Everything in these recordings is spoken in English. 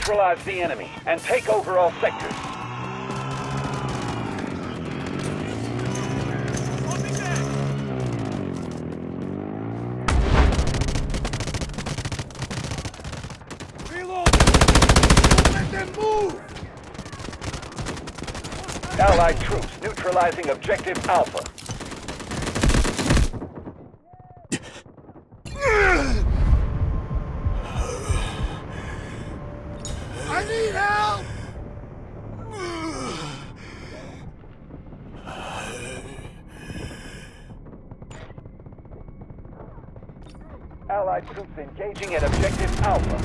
Neutralize the enemy and take over all sectors. Allied troops neutralizing objective Alpha. I need help! Allied troops engaging at objective Alpha.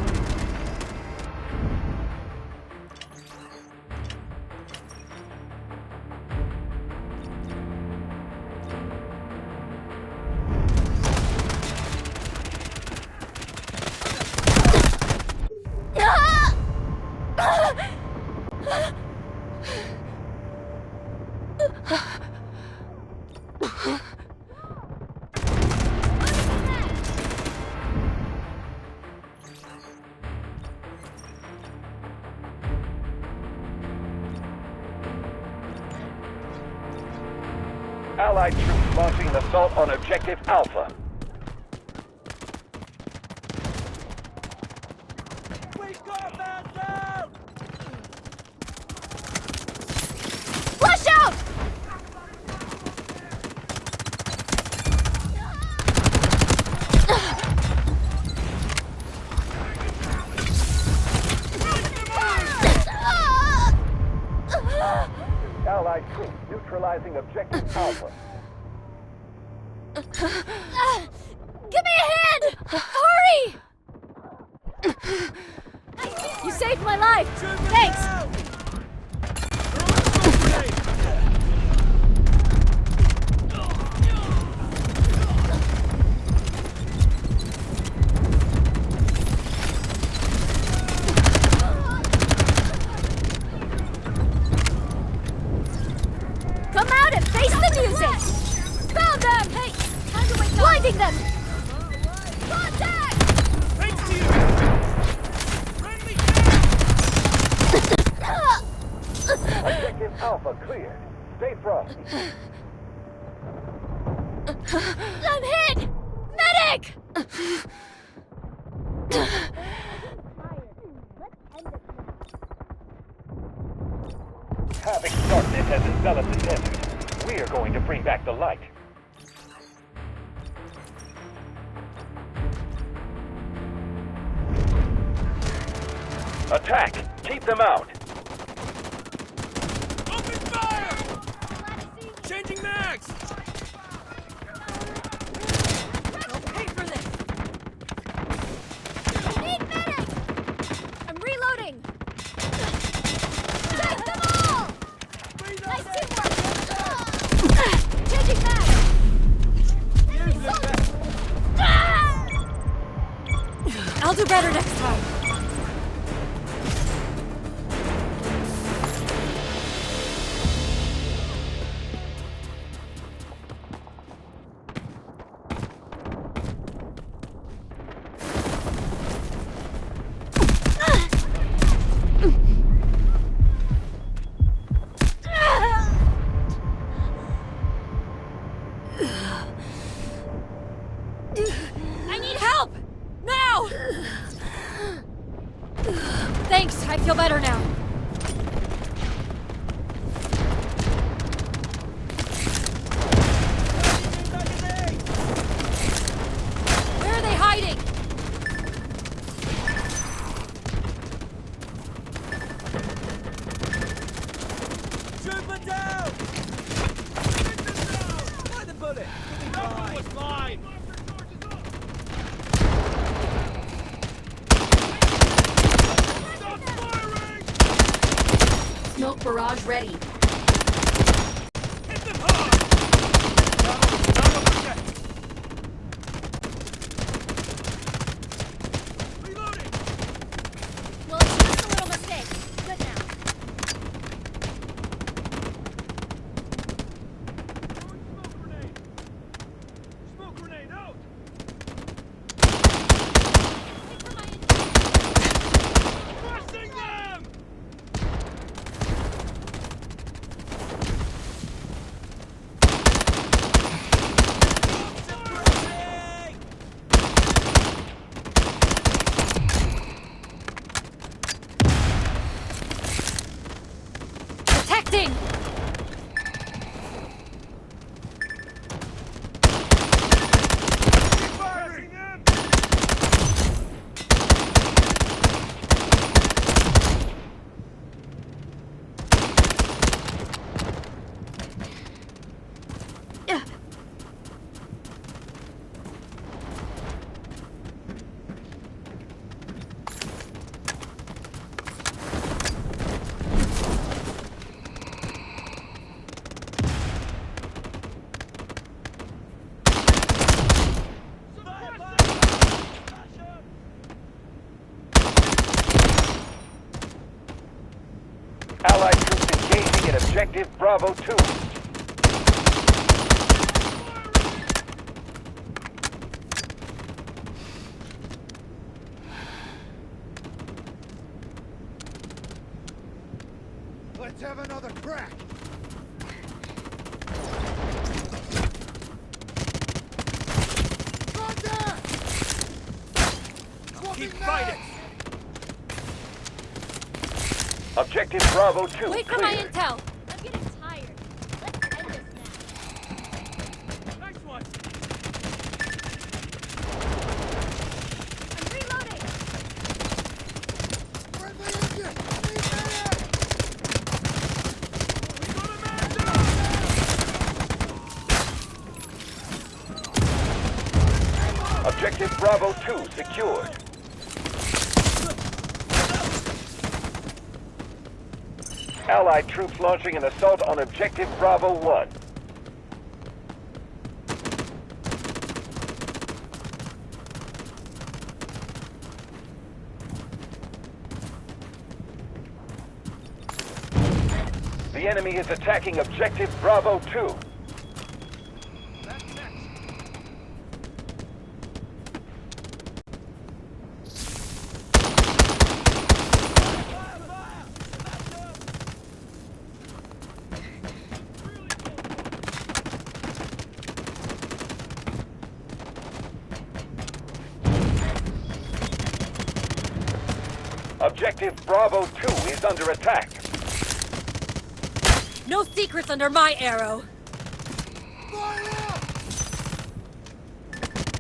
Allied troops launching an assault on objective Alpha. We got that down! Flush out! Allied troops neutralizing objective Alpha. Give me a hand! Hurry! You saved my life! Thanks! Come out and face the music! Found them! Hey! Time to wake up! Blinding them! Contact! Thanks to you! Friendly Objective Alpha cleared. Stay frosty. I'm hit! Medic! Having started it as a zealous intended, we are going to bring back the light. Attack! Keep them out! Open fire! Changing mags! I'll pay for this! Need medic! I'm reloading! Take them all! Nice teamwork! Changing back! I'll do better next time! I need help! Now! Thanks, I feel better now. Where are they hiding? Trooper down! By the bullet! That one was mine! Stop firing! Smoke barrage ready. Hit them hard! Reloading! Well, it's just a little mistake. Good now. Smoke grenade! Smoke grenade out! Crushing Detecting! Firing in! Allied troops engaging in objective Bravo 2. Let's have another crack! Contact! Keep fighting! Objective Bravo 2 Wait for my clear. intel! I'm getting tired. Let's end this now. Nice one! I'm reloading! Friendly engine! Lead there! We got a man down! Objective Bravo 2 secured. Allied troops launching an assault on objective Bravo 1. The enemy is attacking objective Bravo 2. That's next! Objective Bravo 2 is under attack. No secrets under my arrow! Fire up!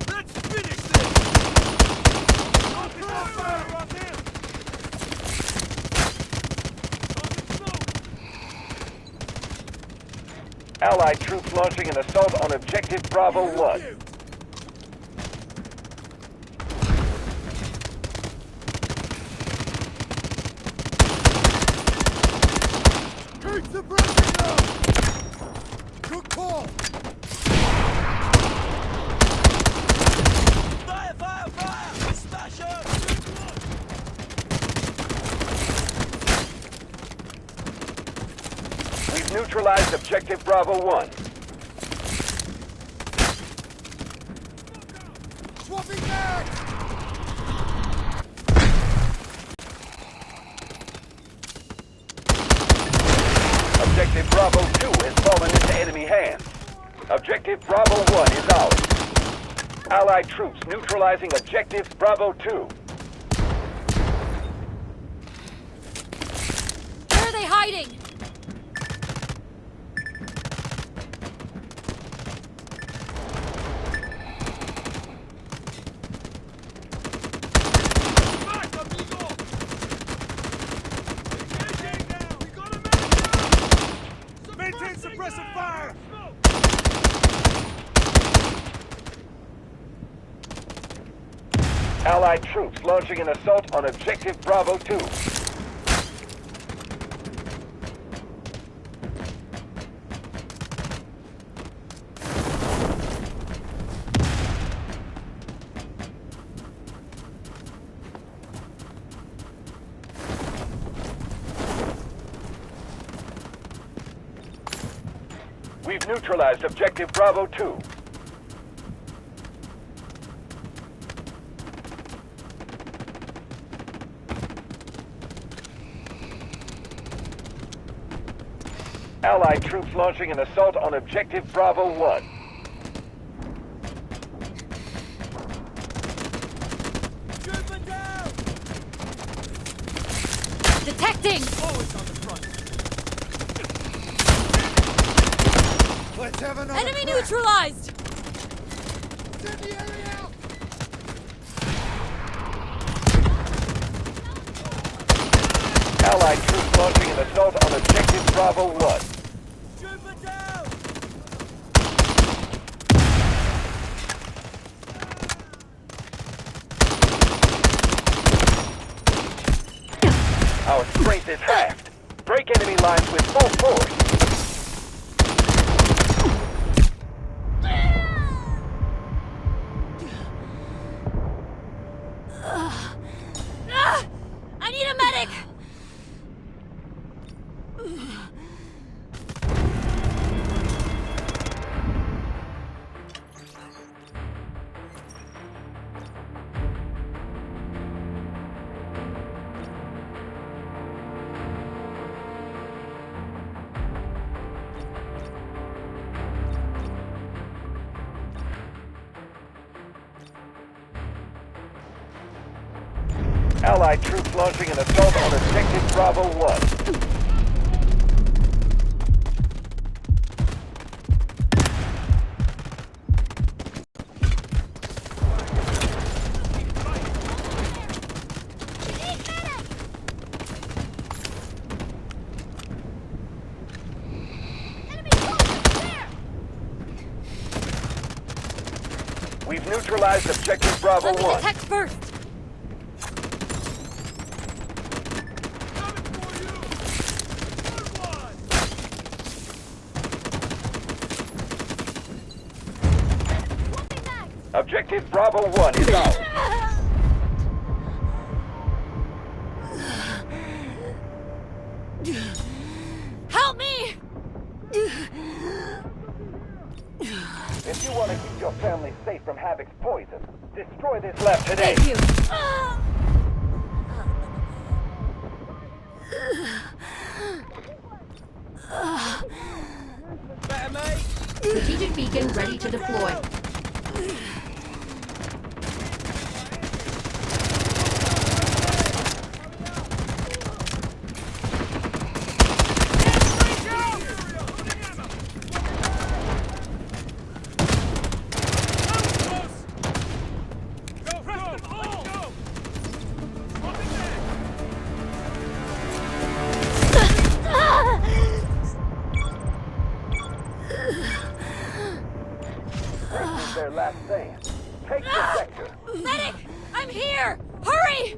Let's finish this! Fire up him! Allied troops launching an assault on objective Bravo 1. Keep the pressure down! Good call! Fire, fire, fire! Smash up! We've neutralized objective Bravo 1. Swapping back! Objective Bravo 2 has fallen into enemy hands. Objective Bravo 1 is ours. Allied troops neutralizing objective Bravo 2. Where are they hiding? Back, amigo! Engaging now! We got a man down! Maintain suppressive fire! Allied troops launching an assault on objective Bravo 2. We've neutralized objective Bravo 2. Allied troops launching an assault on objective Bravo 1. Movement down! Detecting! Always on the front. Let's have another Enemy crack. neutralized! Incendiary out! Allied troops launching an assault on objective Bravo 1. Trooper down! Our strength is halved. Break enemy lines with full force. I need a medic! Allied troops launching an assault on objective Bravo 1. We've neutralized objective Bravo Let me 1. detect first! Coming for you! Good one! Objective Bravo 1 is ours. Help me! If you want to keep your family safe from Havoc's poison, destroy this lab today. Thank you! Better, mate! Strategic beacon ready to deploy. This is their last stand. Take the sector. Medic! I'm here! Hurry!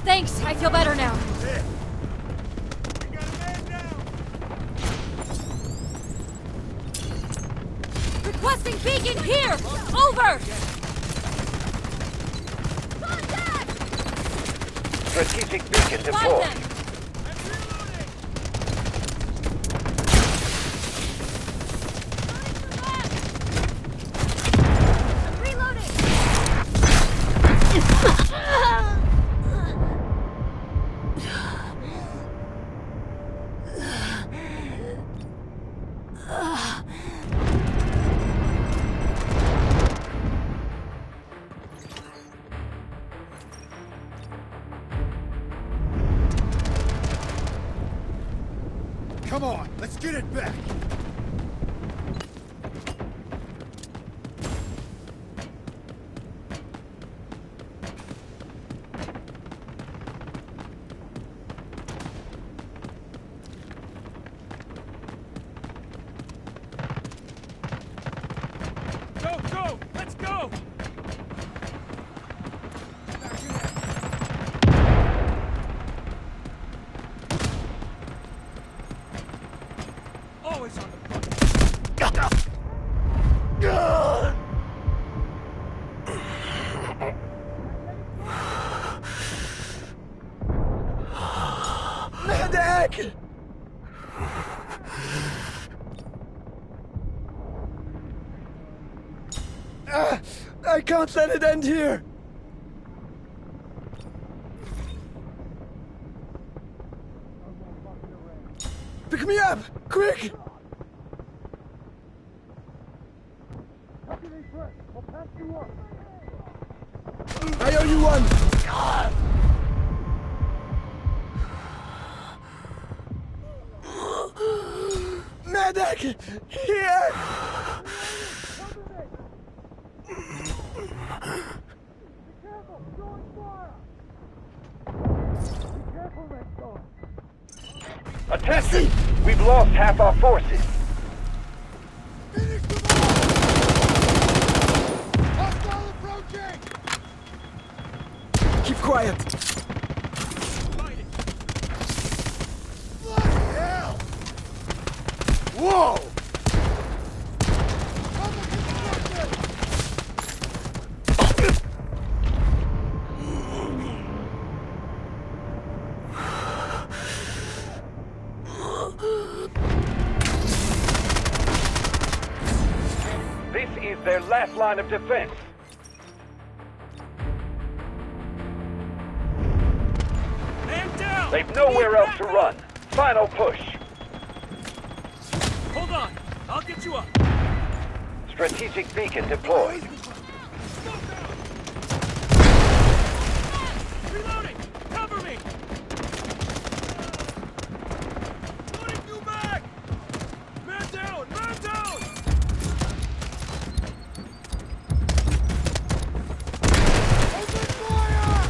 Thanks, I feel better now. We got a man down! Requesting beacon here! Over! Strategic beacon Find deployed. them! I'm reloading! Come on, let's get it back! Go, go! Let's go! Always on the front. Medic! I can't let it end here! Pick me up! Quick! I owe you one! Here! Attention! We've lost half our forces. Finish them all! Hostile approaching! Keep quiet. Bloody hell! Whoa! This is their last line of defense. Man down! They've nowhere else to run. Final push. Hold on! I'll get you up! Strategic beacon deployed. Reloading! Cover me! Loading you back! Man down! Man down! Open fire!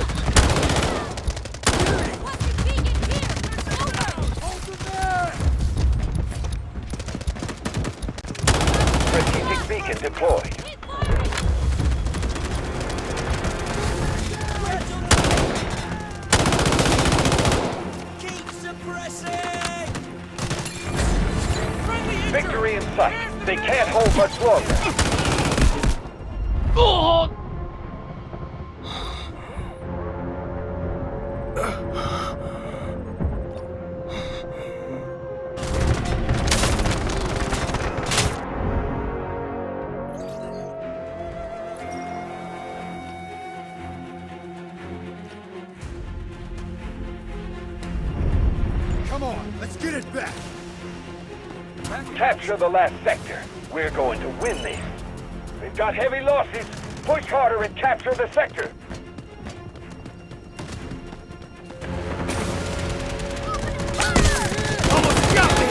Requesting beacon here! Over! Hold them there! Strategic beacon deployed. Keep firing! Keep suppressing! Friendly injured! Victory in sight. They can't hold much longer. Come on, let's get it back! Capture the last sector. We're going to win this. We've got heavy losses. Push harder and capture the sector. Almost got me!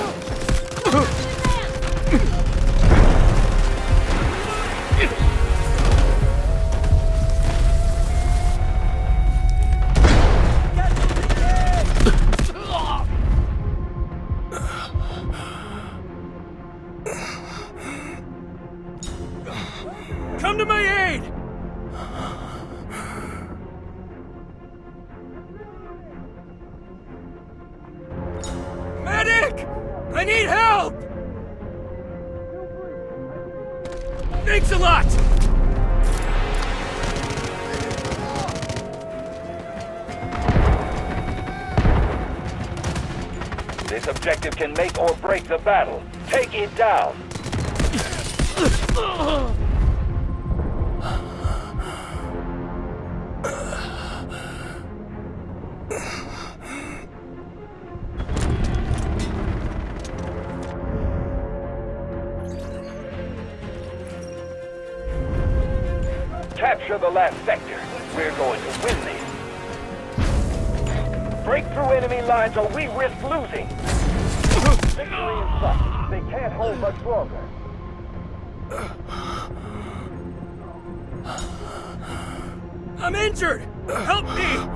Come to my aid! Medic! I need help! Thanks a lot! This objective can make or break the battle. Take it down. Capture the last sector. We're going to win this. Break through enemy lines or we risk losing. Victory in sight. They can't hold much longer. I'm injured! Help me!